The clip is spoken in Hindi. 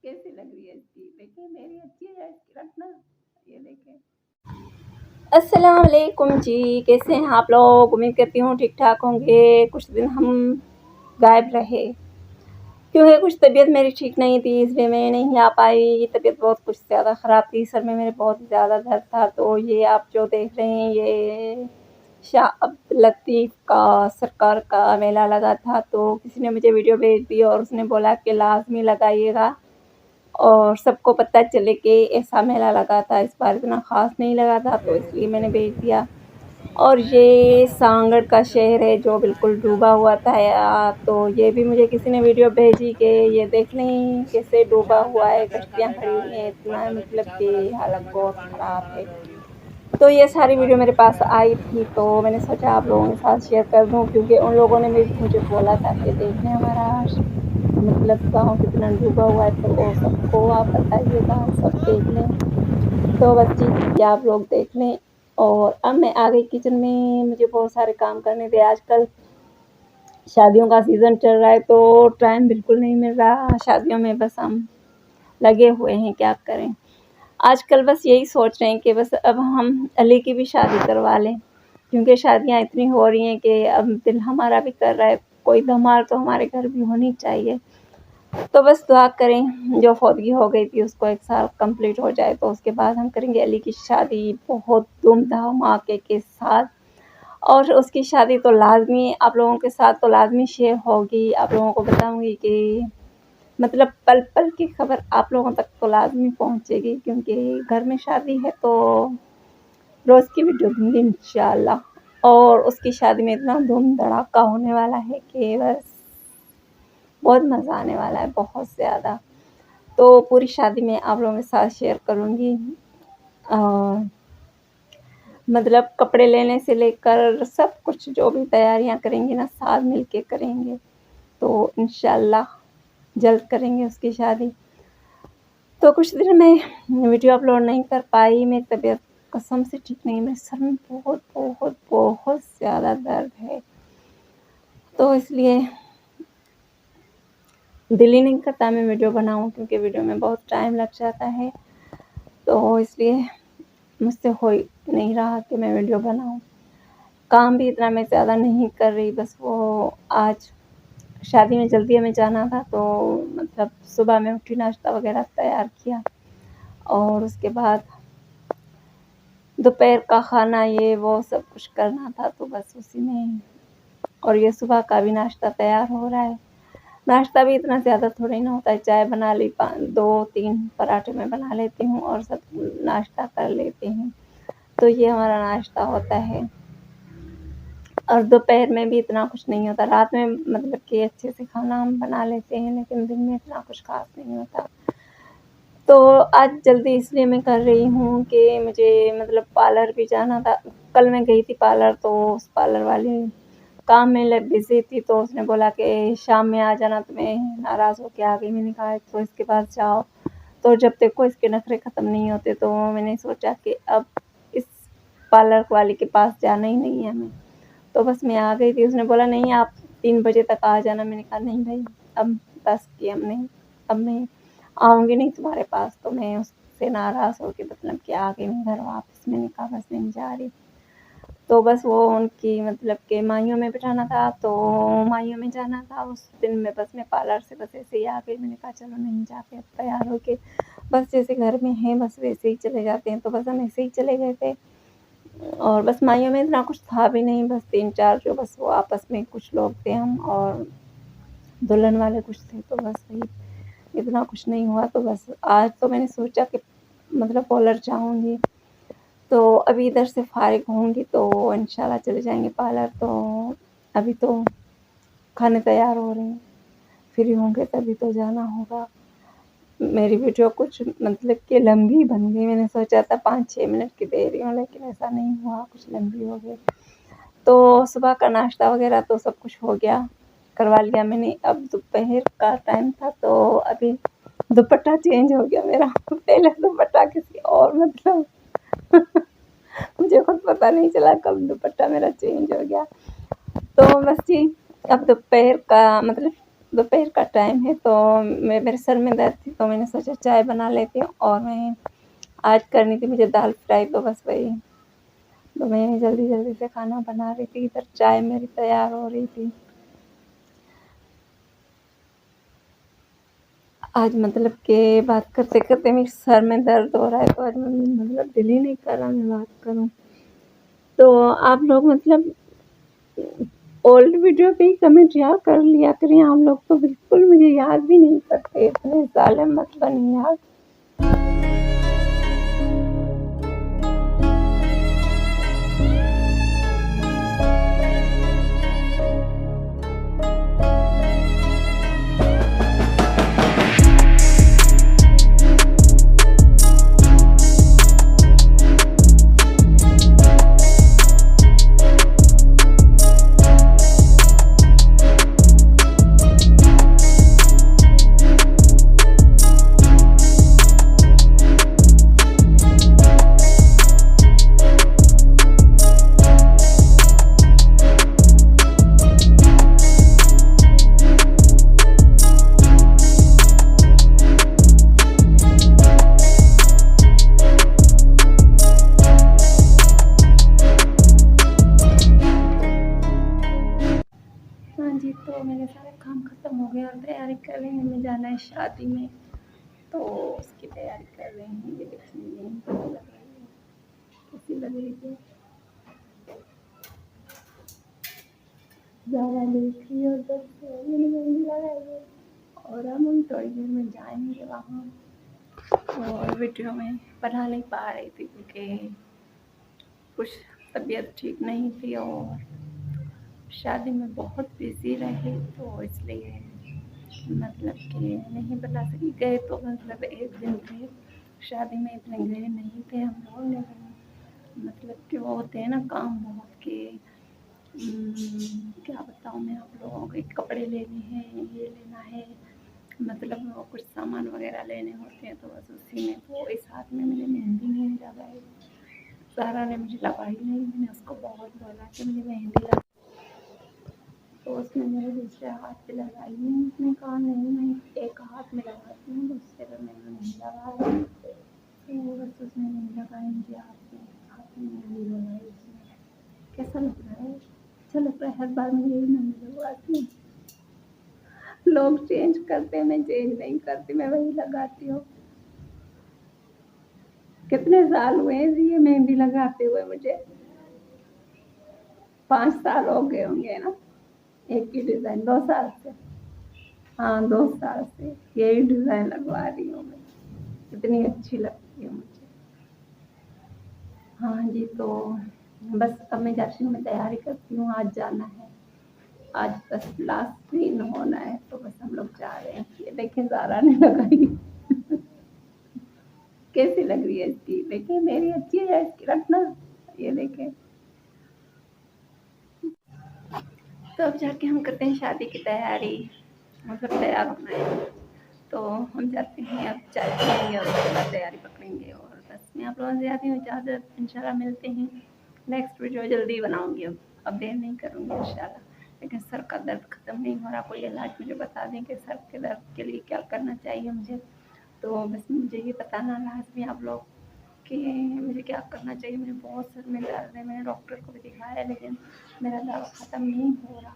कैसी लग रही है इसकी? देखिए मेरी अच्छी है, इसकी रखना। ये देखें। अस्सलाम वालेकुम जी, कैसे हैं आप लोग? उम्मीद करती हूँ ठीक ठाक होंगे। कुछ दिन हम गायब रहे क्योंकि कुछ तबीयत मेरी ठीक नहीं थी, इसलिए मैं नहीं आ पाई। तबीयत बहुत कुछ ज़्यादा ख़राब थी, सर में मेरे बहुत ज़्यादा दर्द था। तो ये आप जो देख रहे हैं ये शाह अब्दुल लतीफ़ का सरकार का मेला लगा था। तो किसी ने मुझे वीडियो भेज दी और उसने बोला कि लाज़मी लगाइएगा और सबको पता चले कि ऐसा मेला लगा था। इस बार इतना ख़ास नहीं लगा था तो इसलिए मैंने भेज दिया। और ये सांगड़ का शहर है जो बिल्कुल डूबा हुआ था। तो ये भी मुझे किसी ने वीडियो भेजी कि ये देख लें कैसे डूबा हुआ है, कश्तियाँ खड़ी हुई हैं, इतना मतलब कि हालत बहुत ख़राब है। तो ये सारी वीडियो मेरे पास आई थी तो मैंने सोचा आप लोगों के साथ शेयर कर दूँ, क्योंकि उन लोगों ने भी मुझे बोला था कि देख लें हमारा मतलब गाँव कितना डूबा हुआ है। तो सबको आप बताइएगा, सब देख लें। तो बस जी ये आप लोग देख लें। और अब मैं आ गई किचन में, मुझे बहुत सारे काम करने थे। आजकल शादियों का सीज़न चल रहा है तो टाइम बिल्कुल नहीं मिल रहा शादियों में, बस हम लगे हुए हैं, क्या करें। आजकल बस यही सोच रहे हैं कि बस अब हम अली की भी शादी करवा लें, क्योंकि शादियां इतनी हो रही हैं कि अब दिल हमारा भी कर रहा है कोई धमाल तो हमारे घर भी होनी चाहिए। तो बस दुआ करें जो फौतगी हो गई थी उसको 1 साल कंप्लीट हो जाए तो उसके बाद हम करेंगे अली की शादी बहुत धूम धमाके के साथ। और उसकी शादी तो लाज़मी आप लोगों के साथ तो लाज़मी शेयर होगी। आप लोगों को बताऊंगी कि मतलब पल पल की खबर आप लोगों तक तो लाज़मी पहुंचेगी, क्योंकि घर में शादी है तो रोज़ की वीडियो दूंगी इंशाल्लाह। और उसकी शादी में इतना धूम धड़ाका होने वाला है कि बस बहुत मज़ा आने वाला है, बहुत ज़्यादा। तो पूरी शादी में आप लोगों के साथ शेयर करूँगी। मतलब कपड़े लेने से लेकर सब कुछ जो भी तैयारियां करेंगे ना साथ मिल के करेंगे। तो इंशाल्लाह जल्द करेंगे उसकी शादी। तो कुछ दिन मैं वीडियो अपलोड नहीं कर पाई, मेरी तबीयत कसम से ठीक नहीं, मेरे सर में बहुत बहुत बहुत ज़्यादा दर्द है। तो इसलिए दिल ही नहीं करता मैं वीडियो बनाऊं, क्योंकि वीडियो में बहुत टाइम लग जाता है। तो इसलिए मुझसे हो ही नहीं रहा कि मैं वीडियो बनाऊं। काम भी इतना मैं ज़्यादा नहीं कर रही, बस वो आज शादी में जल्दी हमें जाना था तो मतलब सुबह में उठी, नाश्ता वगैरह तैयार किया और उसके बाद दोपहर का खाना ये वो सब कुछ करना था तो बस उसी में। और ये सुबह का भी नाश्ता तैयार हो रहा है। नाश्ता भी इतना ज़्यादा थोड़ी ना होता है, चाय बना ली, 2-3 पराठे मैं बना लेती हूँ और सब नाश्ता कर लेती हूँ। तो ये हमारा नाश्ता होता है। और दोपहर में भी इतना कुछ नहीं होता, रात में मतलब कि अच्छे से खाना हम बना लेते हैं, लेकिन दिन में इतना कुछ खास नहीं होता। तो आज जल्दी इसलिए मैं कर रही हूँ कि मुझे मतलब पार्लर भी जाना था। कल मैं गई थी पार्लर तो उस पार्लर वाली काम में बिज़ी थी तो उसने बोला कि शाम में आ जाना, तो मैं नाराज़ होकर आ गई। मैंने कहा तो इसके पास जाओ, तो जब तक को इसके नखरे ख़त्म नहीं होते तो मैंने सोचा कि अब इस पार्लर वाली के पास जाना ही नहीं है हमें। तो बस मैं आ गई थी। उसने बोला नहीं आप 3 बजे तक आ जाना। मैंने कहा नहीं भाई अब बस किया हमने, अब मैं आऊँगी नहीं तुम्हारे पास। तो मैं उससे नाराज़ होकर मतलब कि आ गई मैं घर वापस। मैंने कहा बस नहीं जा रही। तो बस वो उनकी मतलब कि माइयों में बिठाना था तो माइयों में जाना था उस दिन में, बस मैं पार्लर से बस ऐसे ही आ गई। मैंने कहा चलो नहीं जाते, अब तैयार होके बस जैसे घर में हैं बस वैसे ही चले जाते हैं। तो बस हम ऐसे ही चले गए थे और बस माइयों में इतना कुछ था भी नहीं, बस 3-4 जो बस वो आपस में कुछ लोग थे, हम और दुल्हन वाले कुछ थे। तो बस वही, इतना कुछ नहीं हुआ। तो बस आज तो मैंने सोचा कि मतलब पार्लर जाऊँगी, तो अभी इधर से फारिग होंगी तो इंशाल्लाह चले जाएंगे पार्लर। तो अभी तो खाने तैयार हो रहे हैं, फ्री होंगे तभी तो जाना होगा। मेरी वीडियो कुछ मतलब कि लंबी बन गई। मैंने सोचा था 5-6 मिनट की दे रही हूँ, लेकिन ऐसा नहीं हुआ, कुछ लंबी हो गई। तो सुबह का नाश्ता वगैरह तो सब कुछ हो गया, करवा लिया मैंने। अब दोपहर का टाइम था तो अभी दुपट्टा चेंज हो गया मेरा। पहले दुपट्टा किसी और मतलब मुझे खुद पता नहीं चला कब दुपट्टा मेरा चेंज हो गया। तो बस जी अब दोपहर का मतलब दोपहर का टाइम है तो मेरे सर में दर्द थी तो मैंने सोचा चाय बना लेती हूँ। और मैं आज करनी थी मुझे दाल फ्राई, तो बस वही तो मैं जल्दी जल्दी से खाना बना रही थी, इधर चाय मेरी तैयार हो रही थी। आज मतलब कि बात करते करते मेरे सर में दर्द हो रहा है, तो आज मतलब दिल ही नहीं कर रहा मैं बात करूं। तो आप लोग मतलब ओल्ड वीडियो पे ही कमेंट यार कर लिया करें, आप लोग तो बिल्कुल मुझे याद भी नहीं करते, इतने साले मत बनिए यार। हाँ जी, तो मेरे सारे काम ख़त्म हो गए और तैयारी कर रही हूँ, हमें जाना है शादी में, तो उसकी तैयारी कर रही हूँ। ये देखिए कैसी लग रही है, ज़्यादा देख रही है उधर से, मैंने मेहंदी लगाई है और हम थोड़ी देर में जाएंगे वहाँ। और वीडियो में बना नहीं पा रही थी क्योंकि कुछ तबीयत ठीक नहीं थी और शादी में बहुत बिजी रही, तो इसलिए मतलब कि नहीं बता सकी। गए तो मतलब एक दिन थे, शादी में इतने गए नहीं थे हम लोग, लेकिन मतलब कि वो होते हैं ना काम बहुत के क्या बताऊँ मैं आप लोगों के, कपड़े लेने हैं, ये लेना है, मतलब वो कुछ सामान वगैरह लेने होते हैं, तो बस उसी में तो इस हाथ में मैंने मेहंदी नहीं लगाई। सारा ने मुझे लगाई नहीं, मैंने उसको बहुत बोला कि मुझे मेहंदी लगा, तो उसने मेरे दूसरे हाथ पे लगाई नहीं, उसने कहा नहीं मैं एक हाथ में लगाती हूँ, दूसरे पे मैंने नहीं लगाया, तो बस उसने नहीं लगाई मुझे हाथ में नहीं लगाई उसने। कैसा लग रहा है? अच्छा लग रहा है, हर बार मैं यही मेहंदी लगवाती हूँ, लोग चेंज करते हैं मैं चेंज नहीं करती, मैं वही लगाती हूँ। कितने साल हुए ये मेहंदी लगाते हुए मुझे? 5 साल हो गए होंगे ना, एक ही डिज़ाइन 2 साल से, हाँ 2 साल से यही डिज़ाइन लगवा रही हूँ मैं, इतनी अच्छी लगती है मुझे। हाँ जी, तो बस अब मैं जाती हूँ, मैं तैयारी करती हूँ, आज जाना है, आज बस लास्ट सीन होना है, तो बस हम लोग जा रहे हैं। ये देखें ज़ारा ने लगाई कैसी लग रही है इसकी, देखिए मेरी अच्छी है इसकी रखना, ये देखें। तो अब जाके हम करते हैं शादी की तैयारी, मतलब तैयार होना है, तो हम जाते हैं, अब चाय पियेंगे और उसके बाद तैयारी पकड़ेंगे। और बस मैं आप लोगों से जाती हूँ इजाज़त, इंशाल्लाह मिलते हैं नेक्स्ट वीडियो जल्दी बनाऊँगी, अब देर नहीं करूँगी इंशाल्लाह। लेकिन सर का दर्द ख़त्म नहीं हो रहा, कोई इलाज मुझे बता दें कि सर के दर्द के लिए क्या करना चाहिए मुझे, तो बस मुझे ये बताना लाजमी आप लोग कि मुझे क्या करना चाहिए। मुझे बहुत सर में दर्द है, मैंने डॉक्टर को भी दिखाया लेकिन मेरा दर्द ख़त्म नहीं हो रहा।